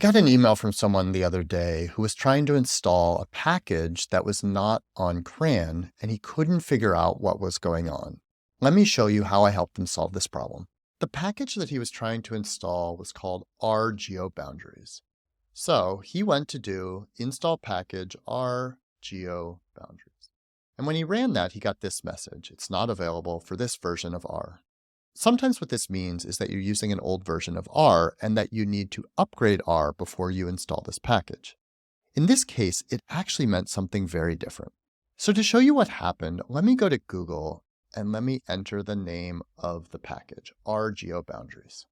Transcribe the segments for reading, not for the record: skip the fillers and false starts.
got an email from someone the other day who was trying to install a package that was not on CRAN, and he couldn't figure out what was going on. Let me show you how I helped him solve this problem. The package that he was trying to install was called rGeoBoundaries. So he went to do install package rGeoBoundaries. And when he ran that, he got this message. It's not available for this version of R. Sometimes what this means is that you're using an old version of R and that you need to upgrade R before you install this package. In this case, it actually meant something very different. So to show you what happened, let me go to Google and let me enter the name of the package, rGeoBoundaries.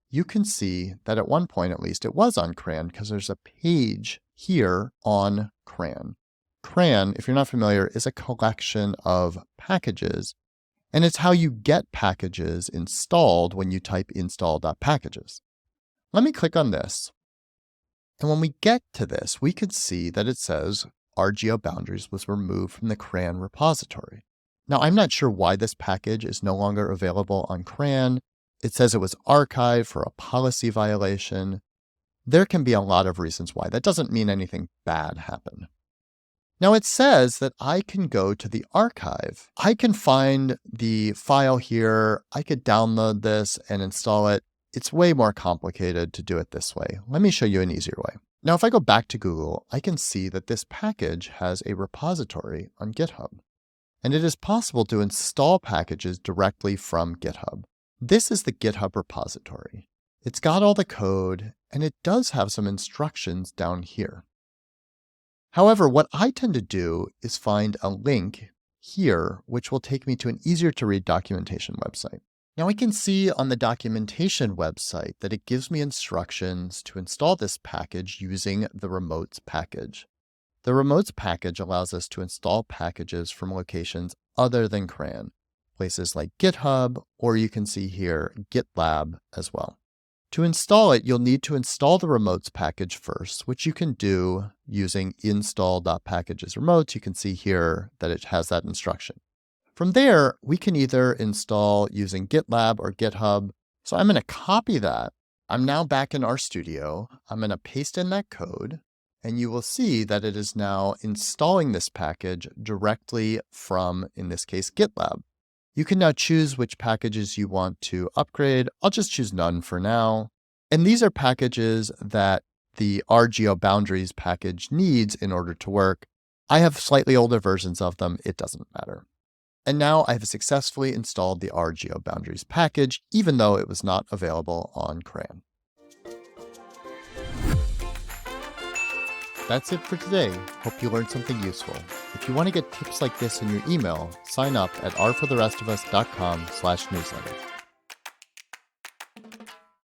You can see that at one point, at least, it was on CRAN because there's a page here on CRAN. CRAN, if you're not familiar, is a collection of packages. And it's how you get packages installed when you type install.packages. Let me click on this. And when we get to this, we could see that it says rGeoBoundaries was removed from the CRAN repository. Now, I'm not sure why this package is no longer available on CRAN. It says it was archived for a policy violation. There can be a lot of reasons why. That doesn't mean anything bad happened. Now it says that I can go to the archive. I can find the file here. I could download this and install it. It's way more complicated to do it this way. Let me show you an easier way. Now, if I go back to Google, I can see that this package has a repository on GitHub. And it is possible to install packages directly from GitHub. This is the GitHub repository. It's got all the code, and it does have some instructions down here. However, what I tend to do is find a link here, which will take me to an easier to read documentation website. Now I can see on the documentation website that it gives me instructions to install this package using the remotes package. The remotes package allows us to install packages from locations other than CRAN, places like GitHub, or you can see here GitLab as well. To install it, you'll need to install the remotes package first, which you can do using install.packages remotes. You can see here that it has that instruction. From there, we can either install using GitLab or GitHub. So I'm going to copy that. I'm now back in RStudio. I'm going to paste in that code, and you will see that it is now installing this package directly from, in this case, GitLab. You can now choose which packages you want to upgrade. I'll just choose none for now. And these are packages that the rGeoBoundaries package needs in order to work. I have slightly older versions of them. It doesn't matter. And now I have successfully installed the rGeoBoundaries package, even though it was not available on CRAN. That's it for today. Hope you learned something useful. If you want to get tips like this in your email, sign up at rfortherestofus.com/newsletter.